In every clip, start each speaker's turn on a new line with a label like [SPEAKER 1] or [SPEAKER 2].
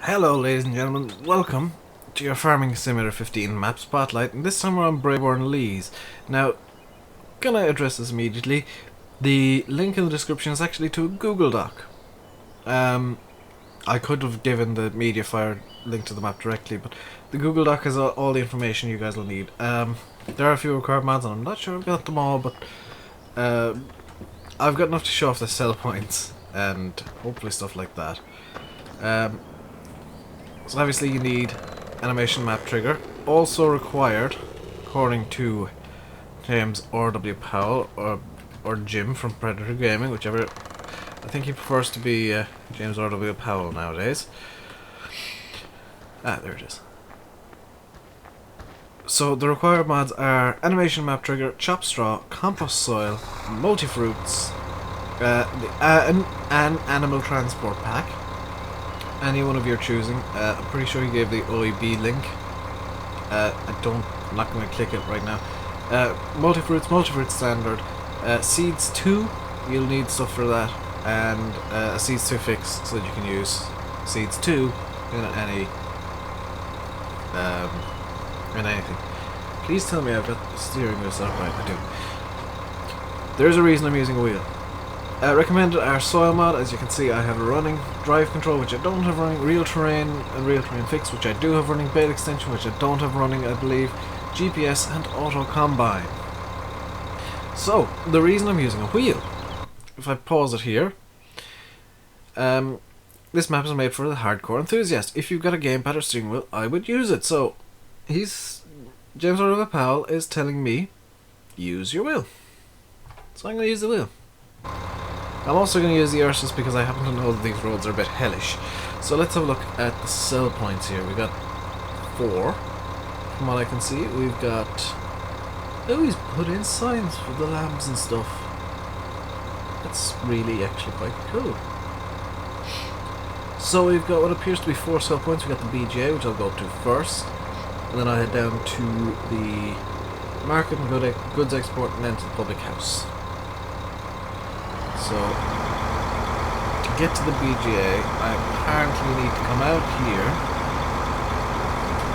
[SPEAKER 1] Hello ladies and gentlemen, welcome to your Farming Simulator 15 map spotlight, and this time we're on Brabourne Lees. Now, gonna address this immediately. The link in the description is actually to a Google Doc. I could have given the Mediafire link to the map directly, but the Google Doc has all the information you guys will need. There are a few required mods, and I'm not sure I've got them all, but I've got enough to show off the sell points and hopefully stuff like that. So obviously you need animation map trigger. Also required, according to James R.W. Powell or Jim from Predator Gaming, whichever. I think he prefers to be James R.W. Powell nowadays. Ah, there it is. So the required mods are animation map trigger, chop straw, compost soil, multi-fruits, an animal transport pack. Any one of your choosing. I'm pretty sure he gave the OEB link. I'm not going to click it right now. Multi-fruit standard. Seeds 2, you'll need stuff for that. And a Seeds 2 fix so that you can use Seeds 2 in anything. Please tell me I've got the steering wheel set up right. I do. There's a reason I'm using a wheel. Recommended are soil mod. As you can see, I have a running, drive control which I don't have running, real terrain and real terrain fix which I do have running, bale extension which I don't have running, I believe, GPS and auto combine. So the reason I'm using a wheel, if I pause it here, this map is made for the hardcore enthusiast. If you've got a gamepad or steering wheel, I would use it. So James R. Powell is telling me use your wheel, so I'm going to use the wheel. I'm also going to use the Ursus because I happen to know that these roads are a bit hellish. So let's have a look at the sell points here. We've got 4, from what I can see. We've got... oh, he's put in signs for the lambs and stuff. That's really actually quite cool. So we've got what appears to be 4 sell points. We've got the BGA, which I'll go up to first. And then I'll head down to the market and goods export, and then to the public house. So, to get to the BGA, I apparently need to come out here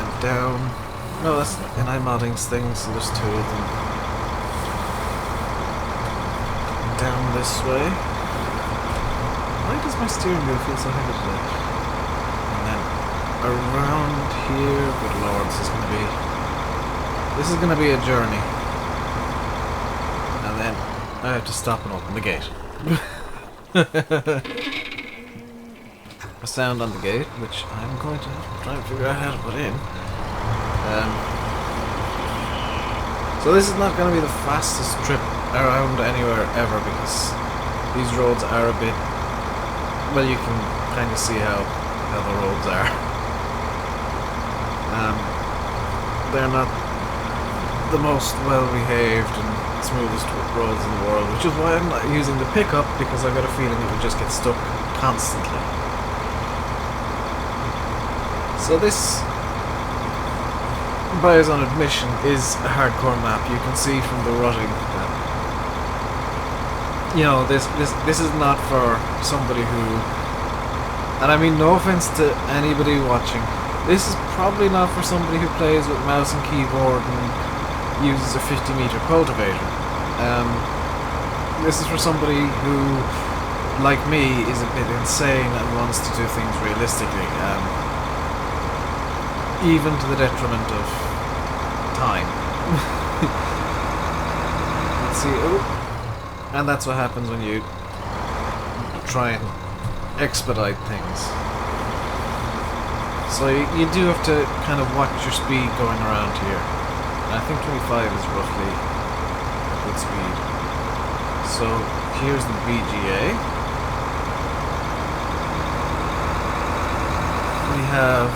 [SPEAKER 1] and down. No, that's an iModding's thing, so there's 2 of them. Down this way. Why does my steering wheel feel so heavy today? And then around here. Good lord, this is gonna be a journey. And then I have to stop and open the gate. A sound on the gate, which I'm going to try and figure out how to put in. So this is not going to be the fastest trip around anywhere ever, because these roads are a bit... well, you can kind of see how the roads are. They're not the most well-behaved and smoothest roads in the world, which is why I'm not using the pickup, because I've got a feeling it would just get stuck constantly. So this, by his own admission, is a hardcore map. You can see from the rutting that, you know, this is not for somebody who, and I mean no offense to anybody watching, this is probably not for somebody who plays with mouse and keyboard and uses a 50-meter cultivator. This is for somebody who, like me, is a bit insane and wants to do things realistically, even to the detriment of time. Let's see. Oh. And that's what happens when you try and expedite things. So you do have to kind of watch your speed going around here. I think 25 is roughly a good speed. So here's the BGA. We have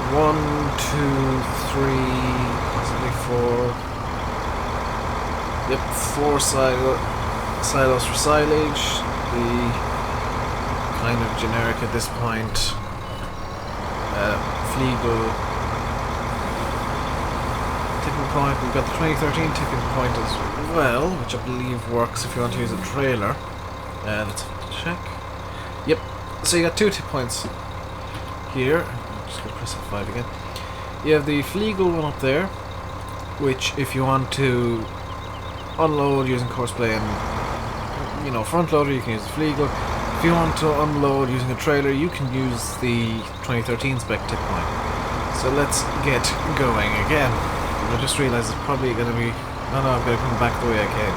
[SPEAKER 1] 1, 2, 3, possibly 4. Yep, 4 silos for silage. The kind of generic at this point. Fliegel. Tipping point, we've got the 2013 tipping point as well, which I believe works if you want to use a trailer. Let's check. Yep, So you got 2 points here. I'm just gonna press F5 again. You have the Fleagle one up there, which if you want to unload using Courseplay and, you know, front loader, you can use the Fleagle. If you want to unload using a trailer, you can use the 2013 spec tip point. So let's get going again. I just realised it's probably going to be... Oh no, I've got to come back the way I came.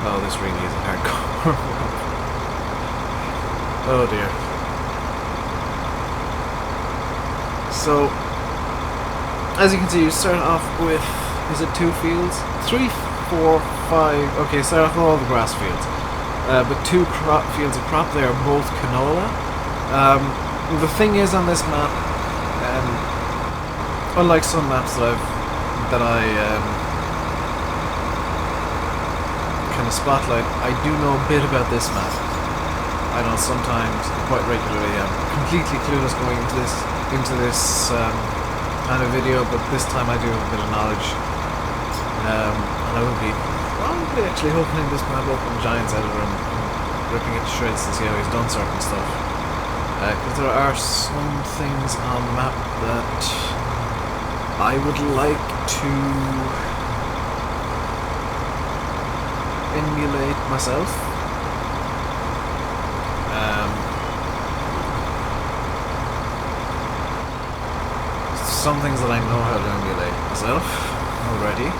[SPEAKER 1] Oh, this really is a hardcore. Oh dear. So, as you can see, you start off with... Is it 2 fields? 3, 4, 5... Okay, start off with all the grass fields. But 2 fields of crop, they are both canola. The thing is on this map, unlike some maps that I kind of spotlight, I do know a bit about this map. I know sometimes, quite regularly, I'm completely clueless going into this kind of video, but this time I do have a bit of knowledge, and I will be probably actually opening this map up in Giants Editor and ripping it to shreds to see how he's done certain stuff. Because there are some things on the map that I would like to emulate myself. Some things that I know how to emulate myself already,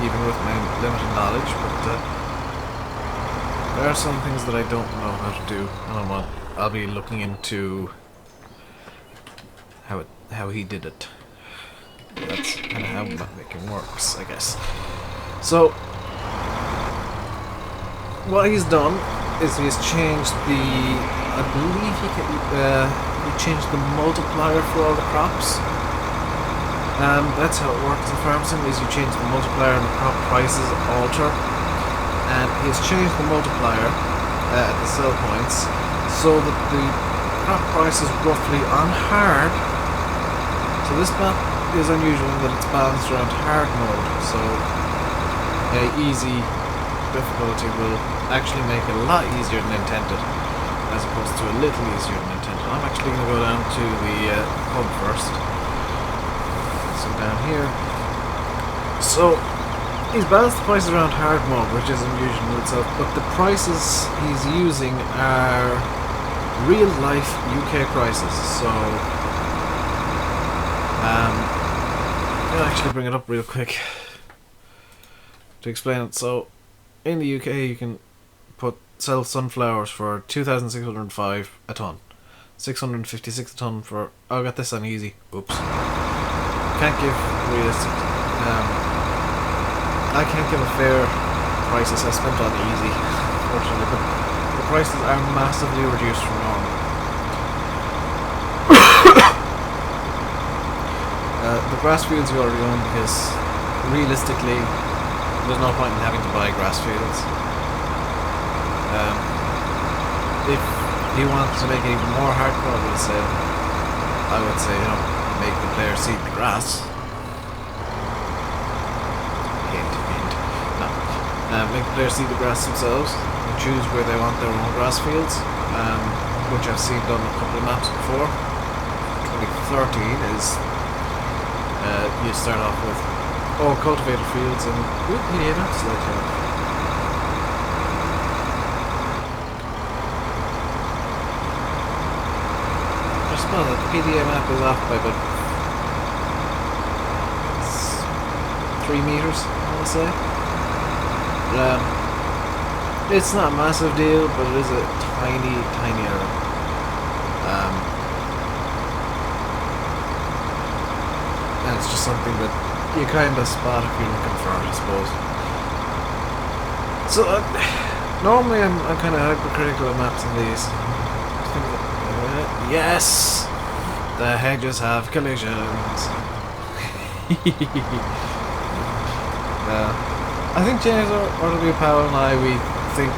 [SPEAKER 1] even with my limited knowledge, but there are some things that I don't know how to do, and I'll be looking into how he did it. That's kind of how mapmaking works, I guess. So, what he's done is he's changed the... I believe he changed the multiplier for all the crops. That's how it works in farm sim, is you change the multiplier and the crop prices alter. And he's changed the multiplier at the sell points so that the crop price is roughly on hard. So this map is unusual in that it's balanced around hard mode, so easy difficulty will actually make it a lot easier than intended, as opposed to a little easier than intended. I'm actually going to go down to the hub first. So down here. So he's balanced the prices around hard mode, which is unusual in itself, but the prices he's using are real life UK prices, so I'll actually bring it up real quick to explain it. So in the UK you can sell sunflowers for 2,605 a ton, 656 a ton for... Oh, I got this on easy. Oops. Can't give realistic... I can't give a fair price assessment on easy, unfortunately, but the prices are massively reduced from normal. The grass fields you already own, because realistically there's no point in having to buy grass fields. If you want to make it even more hardcore, I would say, you know, make the player seed the grass. Hint, hint. No. Make the player seed the grass themselves and choose where they want their own grass fields, which I've seen done a couple of maps before. 2013 is you start off with all cultivated fields and PDA maps like that. Well, the PDA map is off by about 3 meters, I want to say. It's not a massive deal, but it is a tiny error. And it's just something that you kind of spot if you're looking for it, I suppose. So, normally I'm kind of hypercritical of maps in these. Yes! The hedges have collisions. I think James R.W. Powell and I, we think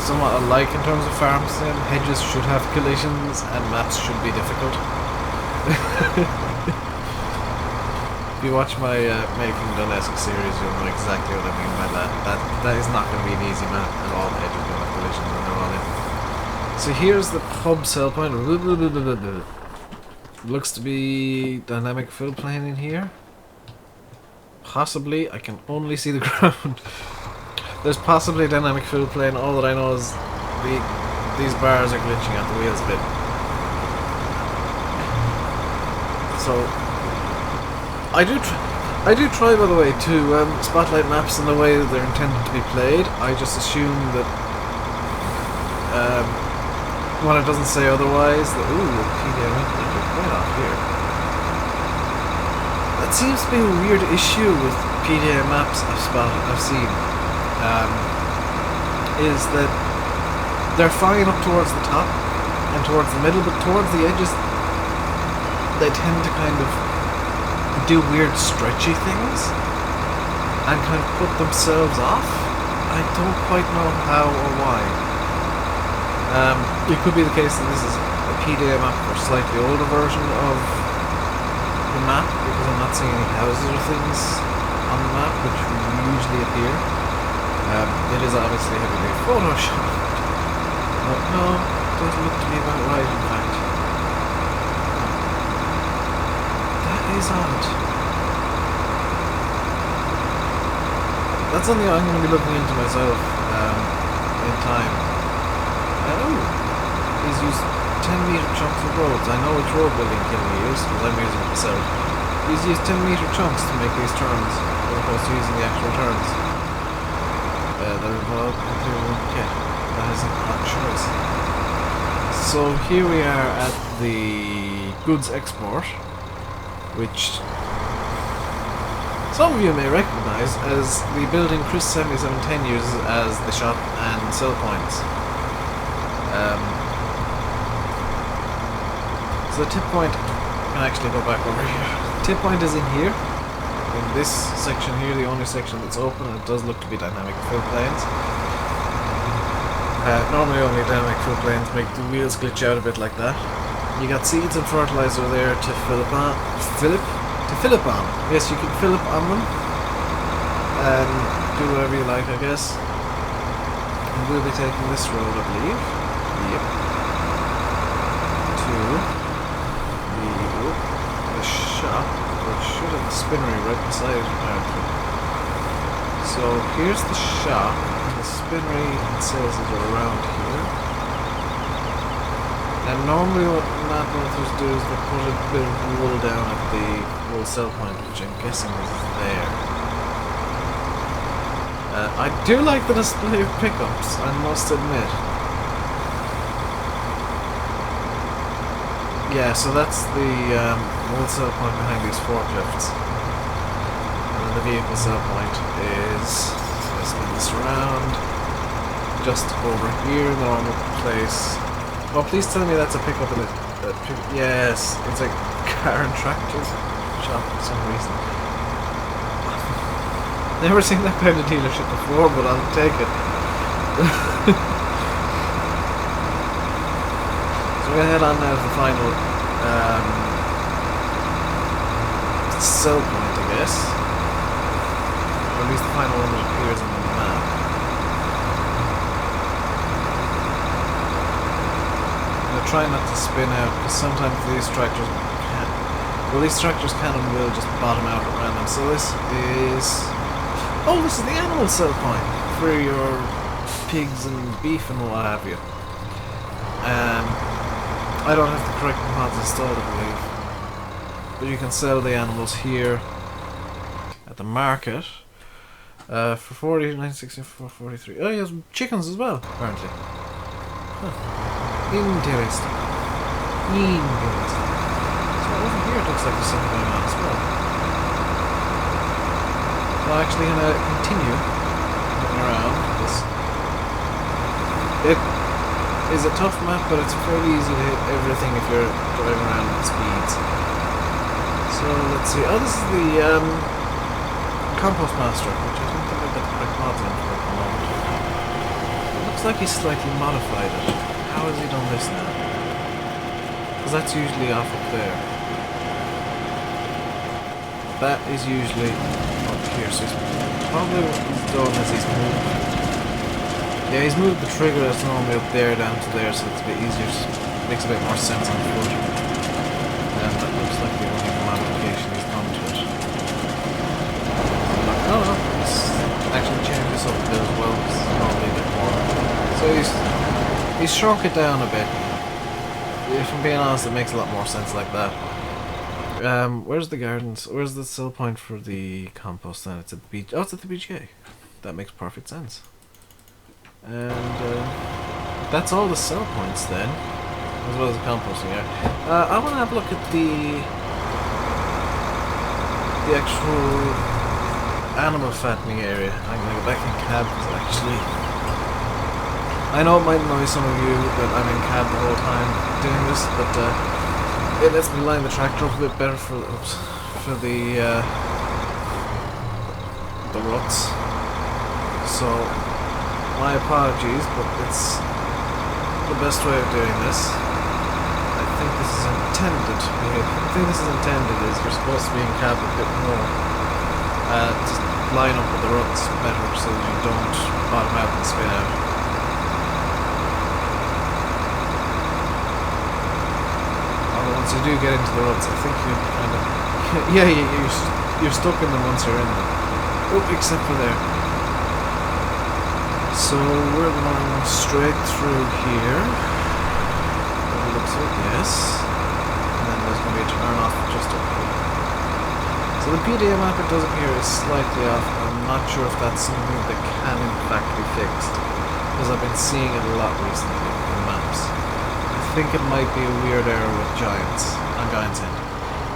[SPEAKER 1] somewhat alike in terms of farm sim. Hedges should have collisions and maps should be difficult. If you watch my Making Donetsk series, you'll know exactly what I mean by that. That is not going to be an easy map at all. The hedges will have collisions when they're all in. So here's the pub sell point. Looks to be dynamic fill plane in here. Possibly, I can only see the ground. There's possibly a dynamic fill plane. All that I know is these bars are glitching at the wheels a bit. So I do try, by the way, to spotlight maps in the way that they're intended to be played. I just assume that when it doesn't say otherwise, that PDA right off here. That seems to be a weird issue with PDA maps I've seen. Is that they're fine up towards the top and towards the middle, but towards the edges they tend to kind of do weird stretchy things and kind of put themselves off. I don't quite know how or why. It could be the case that this is a PDA map for a slightly older version of the map, because I'm not seeing any houses or things on the map which usually appear. It is obviously heavily photoshopped, but no, it doesn't look to be about right in fact. That is odd. That's something I'm going to be looking into myself in time. He's used 10-metre chunks of roads. I know which road building killing he used because I'm using it myself. He's used 10-metre chunks to make these turns as opposed to using the actual turns. They're involved in kit. That is an odd choice. So here we are at the goods export, which some of you may recognise as the building Chris 7710 uses as the shop and sell points. So the tip point, I can actually go back over here. Tip point is in here. In this section here, the only section that's open, and it does look to be dynamic fill planes. Normally only dynamic fill planes make the wheels glitch out a bit like that. You got seeds and fertilizer there to fill up on. Yes, you can fill up on them. And do whatever you like, I guess. And we'll be taking this road, I believe. Yep. To the shop, which should have the spinnery right beside it apparently. So here's the shop. The spinnery and sales are around here. And normally what map authors do is they put a bit of wool down at the wool sell point, which I'm guessing is there. I do like the display of pickups, I must admit. Yeah, so that's the wool sell point behind these forklifts. And then the vehicle sell point is, let's spin this around, just over here, normal place. Oh, please tell me that's a pickup in it. Yes, it's a car and tractor shop for some reason. Never seen that kind of dealership before, but I'll take it. So we're going to head on now to the final sell point, I guess. Or at least the final one that appears on the map. I'm going to try not to spin out, because sometimes these tractors can. Well, these tractors can and will just bottom out at random. So this is... Oh, this is the animal sell point for your pigs and beef and what have you. I don't have the correct mods installed, I believe. But you can sell the animals here at the market for 40, 964, 43. Oh, he has chickens as well, apparently. Huh. Interesting. Interesting. So over here it looks like there's something going on as well. I'm actually going to continue looking around. It is a tough map, but it's fairly easy to hit everything if you're driving around at speeds. So let's see. Oh, this is the Compost Master, which I don't think I've got the correct mods on for at the moment. It looks like he's slightly modified it. How has he done this now? Because that's usually off up there. That is usually up here, so he's probably what he's done is he's moved Yeah, he's moved the trigger that's normally up there down to there, so it's a bit easier. Makes a bit more sense on foot. And that looks like the only modification he's done to it. Oh no, he's actually changed this up a bit as well. It's normally a bit more. So he's shrunk it down a bit. If I'm being honest, it makes a lot more sense like that. Where's the gardens? Where's the sell point for the compost then? It's at the beach. Oh, it's at the BGA. That makes perfect sense. And that's all the sell points then, as well as the composting area. I want to have a look at the actual animal fattening area. I'm going to go back in cab because actually, I know it might annoy some of you that I'm in cab the whole time doing this, but it lets me line the tractor up a bit better for the ruts. So my apologies, but it's the best way of doing this. I think this is intended. I think this is intended is you're supposed to be in cab a bit more. Just line up with the ruts better so that you don't bottom out and spin out. Although once you do get into the ruts, I think you kind of yeah, you're stuck in them once you're in them. Oh, except for there. So we're going straight through here. By the looks of it, yes. And then there's going to be a turn off just up here. So the PDA map, it does appear, is slightly off. I'm not sure if that's something that can in fact be fixed, because I've been seeing it a lot recently in maps. I think it might be a weird error with giants on Giant's End.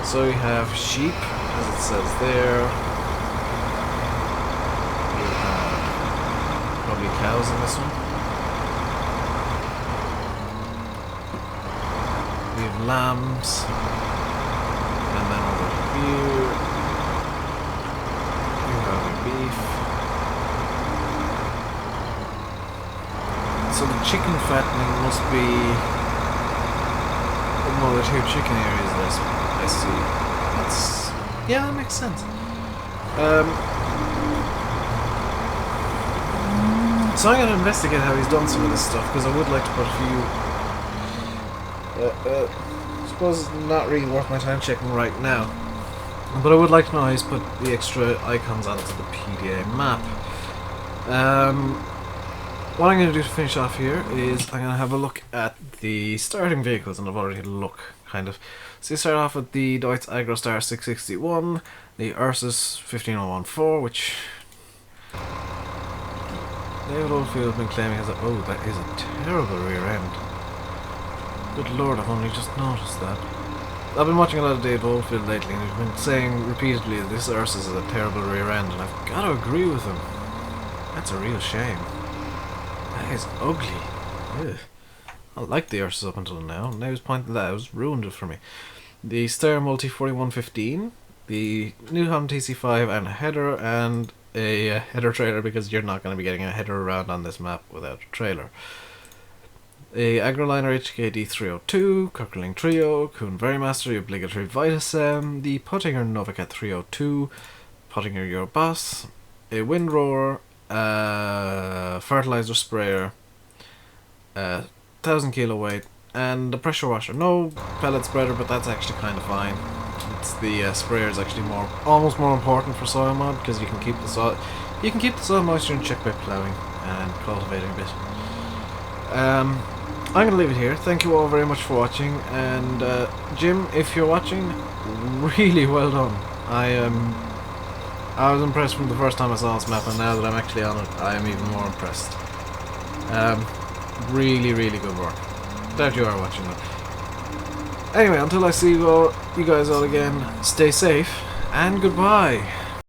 [SPEAKER 1] So we have sheep, as it says there. Probably cows in this one. We have lambs. And then over here we have beef. So the chicken fattening must be one of the 2 chicken areas I see. Yeah, that makes sense. So I'm going to investigate how he's done some of this stuff, because I would like to put a few... I suppose it's not really worth my time checking right now, but I would like to know how he's put the extra icons onto the PDA map. What I'm going to do to finish off here is I'm going to have a look at the starting vehicles, and I've already had a look, kind of. So you start off with the Deutz Agrostar 661, the Ursus 15014, which... David Oldfield has been claiming as oh, that is a terrible rear end. Good lord, I've only just noticed that. I've been watching a lot of David Oldfield lately, and he's been saying repeatedly that this Ursus is a terrible rear end, and I've got to agree with him. That's a real shame. That is ugly. Ugh. I liked the Ursus up until now. Now he's pointing that out, it's ruined it for me. The Steyr Multi 4115, the New Holland TC5 and a header, and a header trailer, because you're not going to be getting a header around on this map without a trailer. A Agroliner HKD 302, Cockerling Trio, Kuhn Verimaster, the obligatory Vitasem, the Puttinger Novacat 302, Puttinger Your Boss, a Windrower, fertilizer sprayer, 1000 kilo weight, and a pressure washer. No pellet spreader, but that's actually kind of fine. It's the sprayer is actually almost more important for soil mod, because you can keep the soil moisture in check by ploughing and cultivating a bit. I'm gonna leave it here. Thank you all very much for watching, and Jim, if you're watching, really well done. I was impressed from the first time I saw this map, and now that I'm actually on it, I am even more impressed. Really, really good work. Doubt you are watching though. Anyway, until I see you guys all again, stay safe, and goodbye.